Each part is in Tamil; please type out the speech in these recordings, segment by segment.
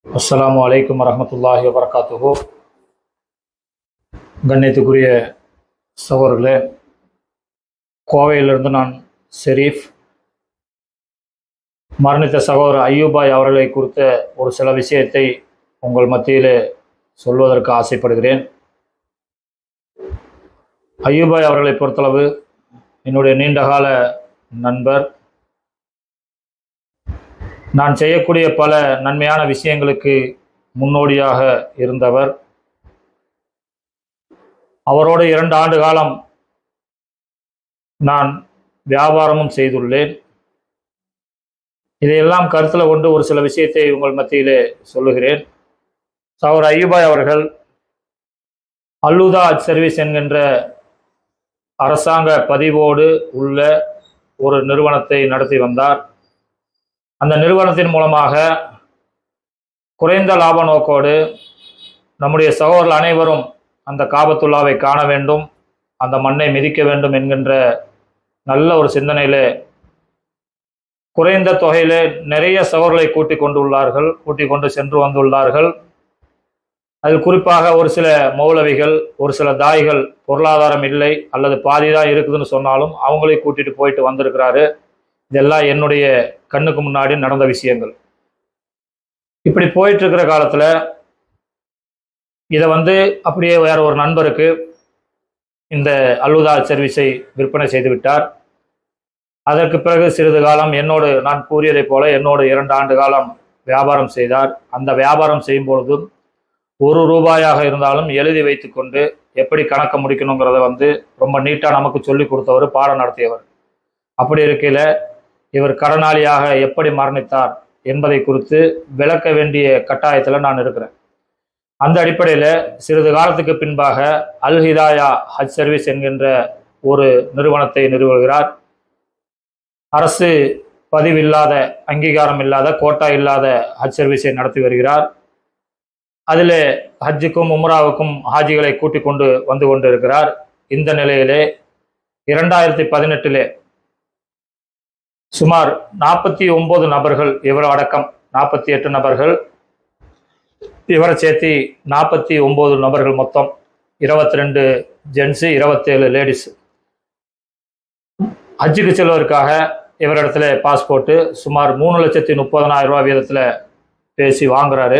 அஸ்ஸலாமு அலைக்கும் வரஹ்மத்துல்லாஹி வபரகாத்துஹு. கண்ணியத்துக்குரிய சகோதரர்களே, கோவையிலிருந்து நான் ஷெரீஃப். மரணித்த சகோதரர் ஐயூபாய் அவர்களை குறித்த ஒரு சில விஷயத்தை உங்கள் மத்தியில் சொல்வதற்கு ஆசைப்படுகிறேன். ஐயூபாய் அவர்களை பொறுத்தளவு என்னுடைய நீண்டகால நண்பர். நான் செய்யக்கூடிய பல நன்மையான விஷயங்களுக்கு முன்னோடியாக இருந்தவர். அவரோடு 2 ஆண்டு காலம் நான் வியாபாரமும் செய்துள்ளேன். இதையெல்லாம் கருத்தில் கொண்டு ஒரு சில விஷயத்தை உங்கள் மத்தியிலே சொல்லுகிறேன். சகோதரர் ஐயூபாய் அவர்கள் அல்-ஹுதா சர்வீஸ் என்கின்ற அரசாங்க பதிவோடு உள்ள ஒரு நிறுவனத்தை நடத்தி வந்தார். அந்த நிறுவனத்தின் மூலமாக குறைந்த லாப நோக்கோடு நம்முடைய சகோதரர்கள் அனைவரும் அந்த காபத்துல்லாவை காண வேண்டும், அந்த மண்ணை மிதிக்க வேண்டும் என்கின்ற நல்ல ஒரு சிந்தனையிலே குறைந்த தொகையிலே நிறைய சகோதரர்களை கூட்டிக் கொண்டு சென்று வந்துள்ளார்கள். அதில் குறிப்பாக ஒரு சில மௌலவிகள், ஒரு சில தாய்கள் பொருளாதாரம் இல்லை அல்லது பாதி தான் இருக்குதுன்னு சொன்னாலும் அவங்களை கூட்டிட்டு போயிட்டு வந்திருக்கிறாரு. இதெல்லாம் என்னுடைய கண்ணுக்கு முன்னாடி நடந்த விஷயங்கள். இப்படி போயிட்டு இருக்கிற காலத்தில் இதை அப்படியே வேற ஒரு நண்பருக்கு இந்த அல்-ஹுதா சர்வீஸை விற்பனை செய்து விட்டார். அதற்கு பிறகு சிறிது காலம் நான் கூறியதை போல என்னோடு 2 ஆண்டு காலம் வியாபாரம் செய்தார். அந்த வியாபாரம் செய்யும் பொழுதும் ₹1 இருந்தாலும் எழுதி வைத்து கொண்டு எப்படி கணக்க முடிக்கணுங்கிறத ரொம்ப நீட்டாக நமக்கு சொல்லி கொடுத்தவர், பாடம் நடத்தியவர். அப்படி இருக்கையில் இவர் கடனாளியாக எப்படி மரணித்தார் என்பதை குறித்து விளக்க வேண்டிய கட்டாயத்தில் நான் இருக்கிறேன். அந்த அடிப்படையில் சிறிது காலத்துக்கு பின்பாக அல் ஹிதாயா ஹஜ் சர்வீஸ் என்கின்ற ஒரு நிறுவனத்தை நிறுவுகிறார். அரசு பதிவில்லாத, அங்கீகாரம் இல்லாத, கோட்டா இல்லாத ஹஜ் சர்வீஸை நடத்தி வருகிறார். அதில் ஹஜ்ஜுக்கும் உம்ராவுக்கும் ஹாஜிகளை கூட்டிக் கொண்டு வந்து கொண்டு இருக்கிறார். இந்த நிலையிலே 2018 சுமார் 49 நபர்கள், இவர் அடக்கம் 48 நபர்கள், இவரை சேர்த்து 49 நபர்கள், மொத்தம் 22 ஜென்ஸு 27 லேடிஸ். ஹஜ்ஜுக்கு செல்வதற்காக இவரிடத்துல பாஸ்போர்ட்டு சுமார் 3,30,000 வீதத்தில் பேசி வாங்குறாரு.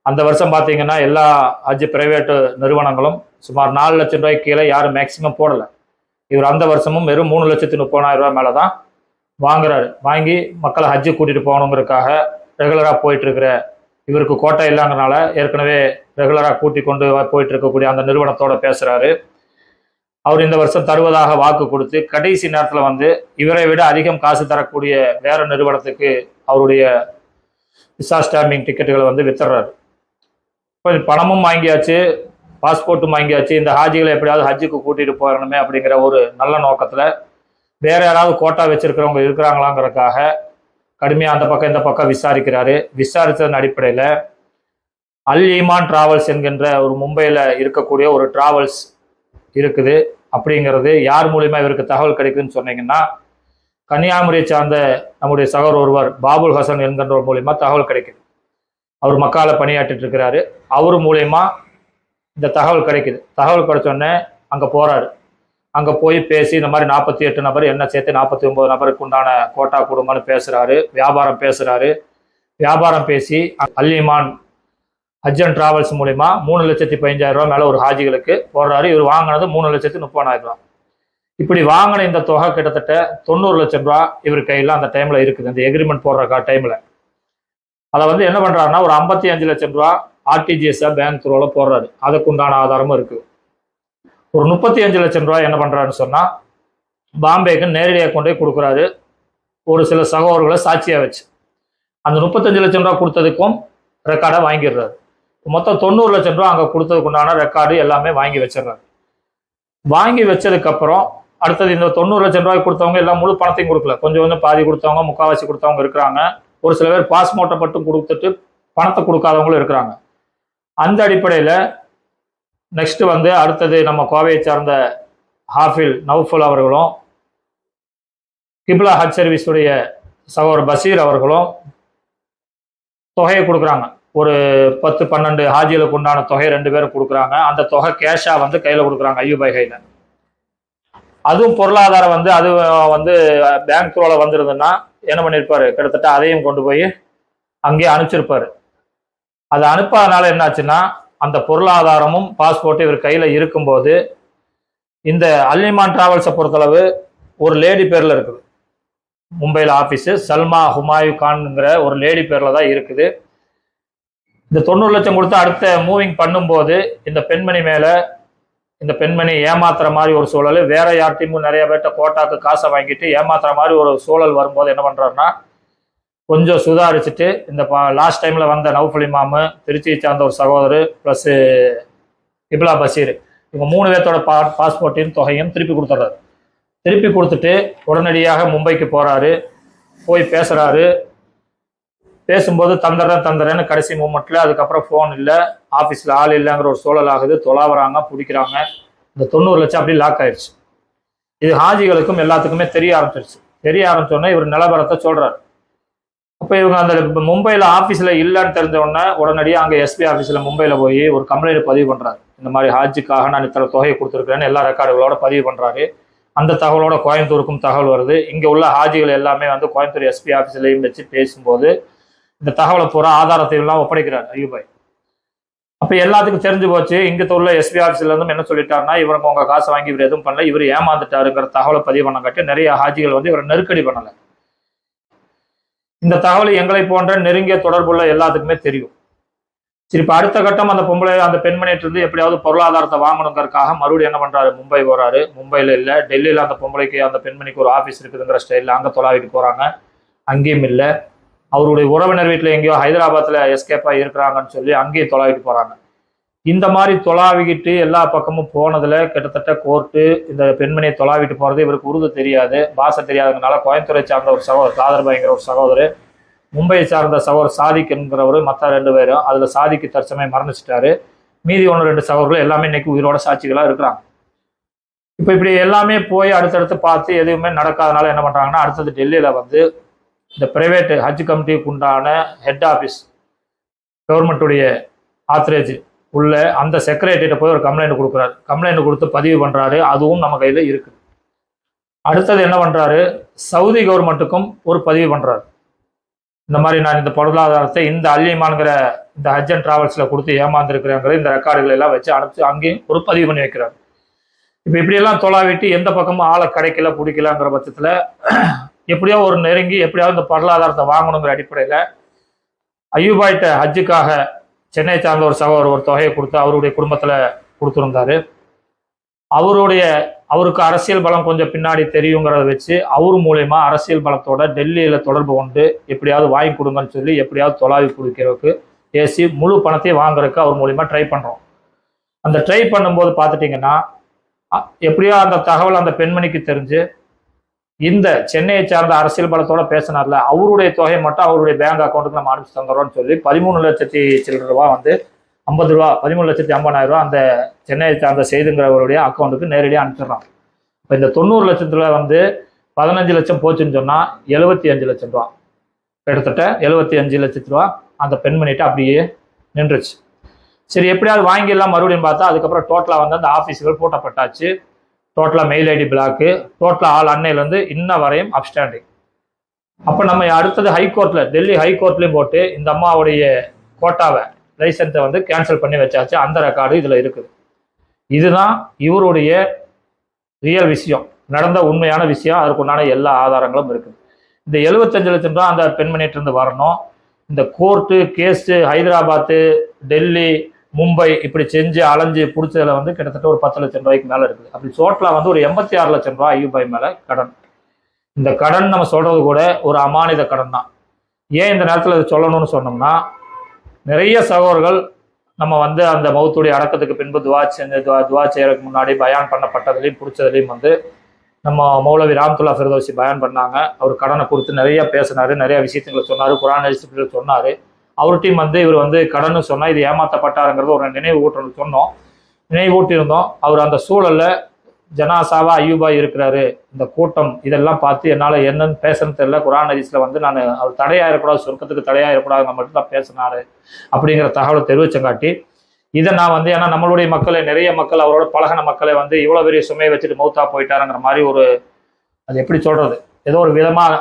அந்த வருஷம் பார்த்தீங்கன்னா எல்லா ஹஜ் பிரைவேட்டு நிறுவனங்களும் சுமார் 4 லட்சம் ரூபாய்க்கு கீழே யாரும் மேக்சிமம் போடலை. இவர் அந்த வருஷமும் வெறும் 3,30,000 மேலே தான் வாங்குறாரு. வாங்கி மக்களை ஹஜ்ஜு கூட்டிகிட்டு போகணுங்கிறதுக்காக ரெகுலராக போயிட்டுருக்கிற இவருக்கு கோட்டை இல்லைங்கிறனால ஏற்கனவே ரெகுலராக கூட்டிக் கொண்டு போயிட்டு இருக்கக்கூடிய அந்த நிறுவனத்தோட பேசுகிறாரு. அவர் இந்த வருஷம் தருவதாக வாக்கு கொடுத்து கடைசி நேரத்தில் இவரை விட அதிகம் காசு தரக்கூடிய வேற நிறுவனத்துக்கு அவருடைய விசா ஸ்டாம்பிங் டிக்கெட்டுகளை வித்துறாரு. இப்போ பணமும் வாங்கியாச்சு, பாஸ்போர்ட்டும் வாங்கியாச்சு, இந்த ஹாஜிகளை எப்படியாவது ஹஜ்ஜுக்கு கூட்டிகிட்டு போயிடணுமே அப்படிங்கிற ஒரு நல்ல நோக்கத்தில் வேற யாராவது கோட்டா வச்சிருக்கிறவங்க இருக்கிறாங்களாங்கிறதுக்காக கடுமையாக அந்த பக்கம் இந்த பக்கம் விசாரிக்கிறாரு. விசாரித்ததன் அடிப்படையில் அல் ஈமான் டிராவல்ஸ் என்கின்ற ஒரு மும்பையில் இருக்கக்கூடிய ஒரு டிராவல்ஸ் இருக்குது. அப்படிங்கிறது யார் மூலியமா இவருக்கு தகவல் கிடைக்குதுன்னு சொன்னீங்கன்னா, கன்னியாகுமரியை சார்ந்த நம்முடைய சகோதரர் ஒருவர் பாபுல் ஹசன் என்கின்றவர் மூலியமா தகவல் கிடைக்குது. அவர் மக்கால பணியாற்றிட்டு இருக்கிறாரு. அவர் மூலியமா இந்த தகவல் கிடைக்குது. தகவல் கிடைச்சோடனே அங்கே போறாரு. அங்கே போய் பேசி இந்த மாதிரி 48 நபர் என்ன சேர்த்து 49 நபருக்கு உண்டான கோட்டா கொடுங்கன்னு பேசுகிறாரு. வியாபாரம் பேசி அல் ஈமான் ஹஜ் அண்ட் டிராவல்ஸ் மூலிமா 3,15,000 மேலே ஒரு ஹாஜிகளுக்கு போடுறாரு. இவர் வாங்கினது 3,30,000. இப்படி வாங்கின இந்த தொகை கிட்டத்தட்ட 90 லட்சம் ரூபா இவர் கையில் அந்த டைமில் இருக்குது. இந்த எக்ரிமெண்ட் போடுற டைமில் அதை என்ன பண்ணுறாருன்னா, ஒரு 55 லட்சம் ரூபா ஆர்டிஜிஎஸ்ஸாக பேங்க் த்ரோவில் போடுறாரு. அதுக்கு உண்டான ஆதாரமும் இருக்குது. ஒரு 35 லட்சம் ரூபாய் என்ன பண்ணுறாருன்னு சொன்னால் பாம்பேக்கு நேரடியாக கொண்டு போய் கொடுக்குறாரு, ஒரு சில சகோதரர்களை சாட்சியாக வச்சு. அந்த 35 லட்சம் ரூபா கொடுத்ததுக்கும் ரெக்கார்டை வாங்கிடுறாரு. மொத்தம் 90 லட்சம் ரூபா அங்கே கொடுத்ததுக்கு உண்டான ரெக்கார்டு எல்லாமே வாங்கி வச்சிடுறாரு. வாங்கி வச்சதுக்கப்புறம் அடுத்தது இந்த 90 லட்சம் ரூபாய் கொடுத்தவங்க எல்லாம் முழு பணத்தையும் கொடுக்கல, கொஞ்சம் பாதி கொடுத்தவங்க, முக்கால்வாசி கொடுத்தவங்க இருக்கிறாங்க. ஒரு சில பேர் பாஸ்போர்ட்டை மட்டும் கொடுத்துட்டு பணத்தை கொடுக்காதவங்களும் இருக்கிறாங்க. அந்த அடிப்படையில் நெக்ஸ்ட் அடுத்தது நம்ம கோவையை சார்ந்த ஹாஃபில் நௌஃபல் அவர்களும் கிப்லா ஹஜ் சர்வீஸுடைய சகோதரர் பஷீர் அவர்களும் தொகையை கொடுக்குறாங்க. ஒரு 10-12 ஹாஜிகளுக்கு உண்டான தொகை 2 பேரும் கொடுக்குறாங்க. அந்த தொகை கேஷா வந்து கையில கொடுக்குறாங்க ஐயூபாய் கையில. அதுவும் பொருளாதாரம் வந்து அது வந்து பேங்க் த்ரோல வந்திருந்ததுன்னா என்ன பண்ணிருப்பாரு, கிட்டத்தட்ட அதையும் கொண்டு போய் அங்கேயே அனுப்பிச்சிருப்பாரு. அதை அனுப்பாதனால என்னாச்சுன்னா அந்த பொருளாதாரமும் பாஸ்போர்ட் இவர் கையில இருக்கும்போது இந்த அல்-ஈமான் டிராவல்ஸை பொறுத்தளவு ஒரு லேடி பேர்ல இருக்குது. மும்பையில் ஆஃபீஸு சல்மா ஹுமாயூ கான்ங்கிற ஒரு லேடி பேர்ல தான் இருக்குது. இந்த 90 லட்சம் கொடுத்து அடுத்த மூவிங் பண்ணும்போது இந்த பெண்மணி ஏமாத்துற மாதிரி ஒரு சூழல், வேற யார்ட்டையும் நிறைய பேர்ட்ட கோட்டாக்கு காசை வாங்கிட்டு ஏமாத்துற மாதிரி ஒரு சூழல் வரும்போது என்ன பண்றாருன்னா கொஞ்சம் சுதாரிச்சுட்டு இந்த லாஸ்ட் டைம்ல வந்த நௌஃபல் இமாமு, திருச்சியை சார்ந்த ஒரு சகோதரர் பிளஸ் இப்லா பஷீர், இவங்க 3 பேர்த்தோட பாஸ்போர்ட்டையும் தொகையும் திருப்பி கொடுத்துட்றாரு. திருப்பி கொடுத்துட்டு உடனடியாக மும்பைக்கு போறாரு. போய் பேசுறாரு. பேசும்போது தந்துடுறேன்னு கடைசி மூமெண்ட்ல அதுக்கப்புறம் ஃபோன் இல்லை, ஆஃபீஸில் ஆள் இல்லைங்கிற ஒரு சூழல் ஆகுது. தொலாவறாங்க, பிடிக்கிறாங்க. இந்த 90 லட்சம் அப்படி லாக் ஆயிடுச்சு. இது ஹாஜிகளுக்கும் எல்லாத்துக்குமே தெரிய ஆரம்பிச்சிருச்சு. தெரிய ஆரம்பிச்சோடனே இவர் நிலவரத்தை சொல்றாரு. அப்போ இவங்க அந்த மும்பையில் ஆஃபீஸில் இல்லைன்னு தெரிஞ்ச உடனே உடனடியாக அங்கே எஸ்பி ஆஃபீஸில் மும்பையில் போய் ஒரு கம்ப்ளைண்ட் பதிவு பண்ணுறாரு. இந்த மாதிரி ஹாஜிக்காக நான் இத்தனை தொகையை கொடுத்துருக்கிறேன்னு எல்லா ரெக்கார்டுகளோட பதிவு பண்ணுறாரு. அந்த தகவலோட கோயம்புத்தூருக்கும் தகவல் வருது. இங்கே உள்ள ஹாஜிகள் எல்லாமே வந்து கோயம்புத்தூர் எஸ்பி ஆஃபீஸ்லையும் வச்சு பேசும்போது இந்த தகவலை பூரா ஆதாரத்தை எல்லாம் ஒப்படைக்கிறார் ஐயூபாய். அப்போ எல்லாத்துக்கும் தெரிஞ்சு போச்சு. இங்கே உள்ள எஸ்பி ஆஃபீஸ்ல இருந்தும் என்ன சொல்லிட்டாருன்னா இவருக்கு உங்க காசை வாங்கி இவர் எதுவும் பண்ணல, இவர் ஏமாந்துட்டாருங்கிற தகவலை பதிவு பண்ண காட்டி நிறைய ஹாஜிகள் வந்து இவரை நெருக்கடி பண்ணலை. இந்த தகவல் எங்களை போன்ற நெருங்கிய தொடர்புள்ள எல்லாத்துக்குமே தெரியும். சரி, இப்போ அடுத்த கட்டம் அந்த பெண்மணிட்டு இருந்து எப்படியாவது பொருளாதாரத்தை வாங்கணுங்கிறதுக்காக மறுபடியும் என்ன பண்றாரு, மும்பை போறாரு. மும்பையில் இல்லை, டெல்லியில் அந்த பெண்மணிக்கு ஒரு ஆஃபீஸ் இருக்குதுங்கிற ஸ்டைலில் அங்கே தொலாவிட்டு போறாங்க. அங்கேயும் இல்லை. அவருடைய உறவினர் வீட்டில் எங்கேயோ ஹைதராபாத்தில் எஸ்கேப்பாக இருக்கிறாங்கன்னு சொல்லி அங்கேயும் தொலாவிட்டு போறாங்க. இந்த மாதிரி தொலாவிக்கிட்டு எல்லா பக்கமும் போனதுல கிட்டத்தட்ட கோர்ட்டு இந்த பெண்மணியை தொலாவிட்டு போறது இவருக்கு உருது தெரியாது, பாஷை தெரியாததுனால கோயம்புத்தூரை சார்ந்த ஒரு சகோதரர் காதர்பாய்ங்கிற ஒரு சகோதரர், மும்பையை சார்ந்த சகோதரர் சாதிக் என்கிறவர், மற்ற 2 பேரும், அதுல சாதிக்கு தற்சமயம் மரணிச்சிட்டாரு. மீதி 1-2 சகோதரர்கள் எல்லாமே இன்னைக்கு உயிரோட சாட்சிகளா இருக்கிறாங்க. இப்போ இப்படி எல்லாமே போய் அடுத்தடுத்து பார்த்து எதுவுமே நடக்காதனால என்ன பண்றாங்கன்னா அடுத்தது டெல்லியில வந்து இந்த பிரைவேட் ஹஜ் கமிட்டிக்கு உண்டான ஹெட் ஆஃபீஸ் கவர்மெண்ட்டுடைய ஆத்தரேஜ் உள்ள அந்த செக்ரட்டரிட்ட போய் ஒரு கம்ப்ளைண்ட் கொடுக்குறாரு. கம்ப்ளைண்ட் கொடுத்து பதிவு பண்றாரு. அதுவும் நம்ம கையில இருக்கு. அடுத்தது என்ன பண்றாரு, சவுதி கவர்மெண்ட்டுக்கும் ஒரு பதிவு பண்றாரு. இந்த மாதிரி நான் இந்த பொருளாதாரத்தை இந்த அல்-ஈமான்ங்கிற இந்த ஹஜ் அண்ட் டிராவல்ஸ்ல கொடுத்து ஏமாந்துருக்கிறேங்கிற இந்த ரெக்கார்டுகள் எல்லாம் வச்சு அனுப்பிச்சு அங்கேயும் ஒரு பதிவு பண்ணி வைக்கிறார். இப்போ இப்படியெல்லாம் தொலாவிட்டு எந்த பக்கமும் ஆளை கிடைக்கல பிடிக்கலங்கிற பட்சத்துல எப்படியோ ஒரு நெருங்கி எப்படியாவது இந்த பொருளாதாரத்தை வாங்கணுங்கிற அடிப்படையில ஐயூபாய்ட்ட ஹஜ்ஜுக்காக சென்னை சார்ந்த ஒரு சகோதரர் ஒரு தொகையை கொடுத்து அவருடைய குடும்பத்துல கொடுத்துருந்தாரு. அவருக்கு அரசியல் பலம் கொஞ்சம் பின்னாடி தெரியுங்கிறத வச்சு அவர் மூலயமா அரசியல் பலத்தோட டெல்லியில தொடர்பு கொண்டு எப்படியாவது வாங்கி கொடுங்கன்னு சொல்லி எப்படியாவது தொலாவி கொடுக்கிறதுக்கு பேசி முழு பணத்தையும் வாங்குறதுக்கு அவர் மூலியமா ட்ரை பண்றோம். அந்த ட்ரை பண்ணும்போது பார்த்துட்டீங்கன்னா எப்படியோ அந்த தகவல் அந்த பெண்மணிக்கு தெரிஞ்சு இந்த சென்னையை சார்ந்த அரசியல் பலத்தோட பேசினார்ல அவருடைய தொகை மட்டும் அவருடைய பேங்க் அக்கௌண்ட்டுக்கு நம்ம அனுப்பிச்சு தந்துடுறோம்னு சொல்லி 13 லட்சத்தி சில்லற ரூபா வந்து 50 ரூபா 13,50,000 ரூபா அந்த சென்னையை சார்ந்த செய்துங்கிறவருடைய அக்கௌண்ட்டுக்கு நேரடியாக அனுப்பிச்சிடறான். இப்போ இந்த 90 லட்சத்துல வந்து 15 லட்சம் போச்சுன்னு சொன்னா 75 லட்சம் ரூபா, கிட்டத்தட்ட 75 லட்சத்து ரூபா அந்த பெண்மணிட்டு அப்படியே நின்றுச்சு. சரி, எப்படியாவது வாங்கிடலாம் மறுபடியும் பார்த்தா அதுக்கப்புறம் டோட்டலாக வந்து அந்த ஆஃபீஸுகள் பூட்டப்பட்டாச்சு. டோட்டலாக மெயில் ஐடி பிளாக்கு, டோட்டலாக ஆல் அன்னையிலேருந்து இன்ன வரையும் அப்ஸ்டாண்டிங். அப்போ நம்ம அடுத்தது ஹைகோர்ட்ல டெல்லி ஹைகோர்ட்லையும் போட்டு இந்த அம்மாவுடைய கோட்டாவை லைசன்ஸை வந்து கேன்சல் பண்ணி வச்சாச்சு. அந்த ரெக்கார்டு இதில் இருக்குது. இதுதான் இவருடைய ரியல் விஷயம், நடந்த உண்மையான விஷயம். அதுக்குண்டான எல்லா ஆதாரங்களும் இருக்குது. இந்த 75 லட்சம் ரூபா அந்த பெண்மணிட்டு இருந்து வரணும். இந்த கோர்ட்டு கேஸு ஹைதராபாத்து டெல்லி மும்பை இப்படி செஞ்சு அலைஞ்சு பிடிச்சதுல வந்து கிட்டத்தட்ட ஒரு 10 லட்சம் ரூபாய்க்கு மேலே இருக்குது. அப்படி டோட்டலாக வந்து ஒரு 86 லட்சம் ரூபாய் ஐயூபாய் மேலே கடன். இந்த கடன் நம்ம சொல்றது கூட ஒரு அமானித கடன் தான். ஏன் இந்த நேரத்தில் இதை சொல்லணும்னு சொன்னோம்னா நிறைய சகோதரர்கள் நம்ம வந்து அந்த மௌத்துடைய அடக்கத்துக்கு பின்பு துவா செய்யறதுக்கு முன்னாடி பயான் பண்ணப்பட்டதுலையும் பிடிச்சதுலையும் வந்து நம்ம மௌலவி ராம்துல்லா ஃபிர்தௌசி பயான் பண்ணாங்க. அவர் கடனை கொடுத்து நிறைய பேசினாரு, நிறைய விஷயங்களை சொன்னார், குரான் ஹதீஸ்கள் சொன்னார். அவர்கிட்டையும் வந்து இவர் வந்து கடன் சொன்னால் இது ஏமாற்றப்பட்டாருங்கிறது ஒரு நினைவு ஊட்டுறது சொன்னோம், நினைவூட்டியிருந்தோம். அவர் அந்த சூழலில் ஜனாசாவா ஐயூபா இருக்கிறாரு, இந்த கூட்டம் இதெல்லாம் பார்த்து என்னால் என்னன்னு பேசணும்னு தெரியல. குர்ஆன் ஹதீஸ்ல வந்து நான் அது தடையாயிடக்கூடாது, சொர்க்கத்துக்கு தடையாயிடக்கூடாதுங்க மட்டும் தான் பேசினாரு அப்படிங்கிற தகவலை தெரிவிச்சங்காட்டி இதை நான் வந்து, ஏன்னா நம்மளுடைய மக்களை, நிறைய மக்கள் அவரோட பழகின மக்களை வந்து இவ்வளோ பெரிய சுமையை வச்சுட்டு மௌத்தா போயிட்டாருங்கிற மாதிரி ஒரு, அது எப்படி சொல்றது, ஏதோ ஒரு விதமாக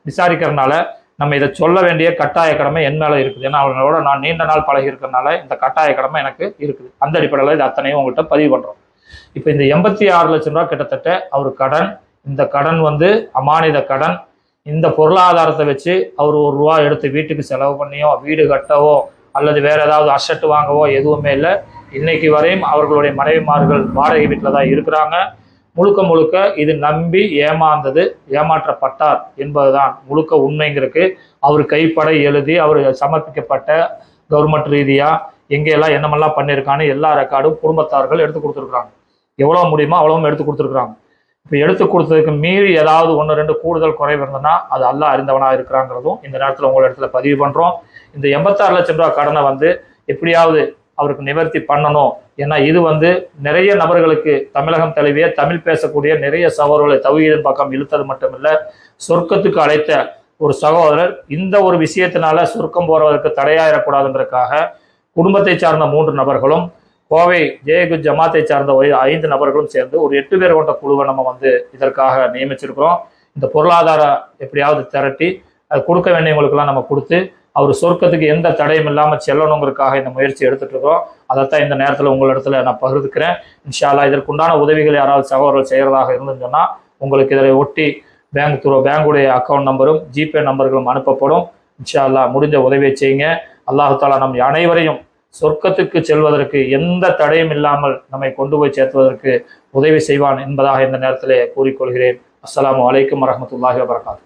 விசாரிக்கிறதுனால நம்ம இதை சொல்ல வேண்டிய கட்டாய கடமை என் மேலே இருக்குது. ஏன்னா அவங்களோட நான் நீண்ட நாள் பழகி இருக்கிறதுனால இந்த கட்டாய கடமை எனக்கு இருக்குது. அந்த அடிப்படையில் இது அத்தனையும் உங்கள்கிட்ட பதிவு பண்ணுறோம். இப்போ இந்த 86 லட்சம் ரூபா கிட்டத்தட்ட அவர் கடன், இந்த கடன் வந்து அமானித கடன். இந்த பொருளாதாரத்தை வச்சு அவர் ₹1 எடுத்து வீட்டுக்கு செலவு பண்ணியோ, வீடு கட்டவோ அல்லது வேற ஏதாவது அசட்டு வாங்கவோ எதுவுமே இல்லை. இன்னைக்கு வரையும் அவர்களுடைய மனைவிமார்கள் வாடகை வீட்டில் தான் இருக்கிறாங்க. முழுக்க முழுக்க இது நம்பி ஏமாந்தது, ஏமாற்றப்பட்டார் என்பதுதான் முழுக்க உண்மைங்கிறதுக்கு அவர் கைப்பட எழுதி அவர் சமர்ப்பிக்கப்பட்ட கவர்மெண்ட் ரீதியா எங்கெல்லாம் என்னமெல்லாம் பண்ணியிருக்கான்னு எல்லா ரெக்கார்டும் குடும்பத்தார்கள் எடுத்து கொடுத்துருக்குறாங்க. எவ்வளோ முடியுமோ அவ்வளவும் எடுத்து கொடுத்துருக்குறாங்க. இப்போ எடுத்து கொடுத்ததுக்கு மீறி ஏதாவது 1-2 கூடுதல் குறைவு இருந்ததுன்னா அது அல்லாஹ் அறிந்தவனாக இருக்கிறாங்கிறதும் இந்த நேரத்தில் உங்கள் இடத்துல பதிவு பண்ணுறோம். இந்த 86 லட்சம் ரூபா கடனை வந்து எப்படியாவது அவருக்கு நிவர்த்தி பண்ணணும். ஏன்னா இது வந்து நிறைய நபர்களுக்கு தமிழகம் தழுவிய தமிழ் பேசக்கூடிய நிறைய சகோதரர்களை தௌஹீதின் பக்கம் இழுத்தது மட்டுமில்லை, சொர்க்கத்துக்கு அழைத்த ஒரு சகோதரர் இந்த ஒரு விஷயத்தினால சொர்க்கம் போறவருக்கு தடையாயிடக்கூடாதுன்றதுக்காக குடும்பத்தை சார்ந்த 3 நபர்களும் கோவை ஜேகு ஜமாத்தை சார்ந்த 5 நபர்களும் சேர்ந்து ஒரு 8 பேர் கொண்ட குழுவை நம்ம வந்து இதற்காக நியமிச்சிருக்கிறோம். இந்த பொருளாதாரம் எப்படியாவது திரட்டி அது கொடுக்க வேண்டியவங்களுக்கெல்லாம் நம்ம கொடுத்து அவர் சொர்க்கத்துக்கு எந்த தடையும் இல்லாமல் செல்லணுங்கிறதுக்காக இந்த முயற்சி எடுத்துட்டு இருக்கோம். அதைத்தான் இந்த நேரத்தில் உங்களிடத்துல நான் பகிர்ந்துக்கிறேன். இன்ஷா அல்லாஹ் இதற்குண்டான உதவிகள் யாராவது சகோதரர்கள் செய்கிறதாக இருந்துன்னு சொன்னால் உங்களுக்கு இதை ஒட்டி பேங்குடைய அக்கௌண்ட் நம்பரும் ஜிபே நம்பர்களும் அனுப்பப்படும். இன்ஷா அல்லாஹ் முடிஞ்ச உதவியை செய்யுங்க. அல்லாஹு தாலா நம் அனைவரையும் சொர்க்கத்துக்கு செல்வதற்கு எந்த தடையும் இல்லாமல் நம்மை கொண்டு போய் சேர்த்துவதற்கு உதவி செய்வான் என்பதாக இந்த நேரத்திலே கூறிக்கொள்கிறேன். அஸ்ஸலாமு அலைக்கும் வரஹ்மத்துல்லாஹி வபரகாத்துஹு.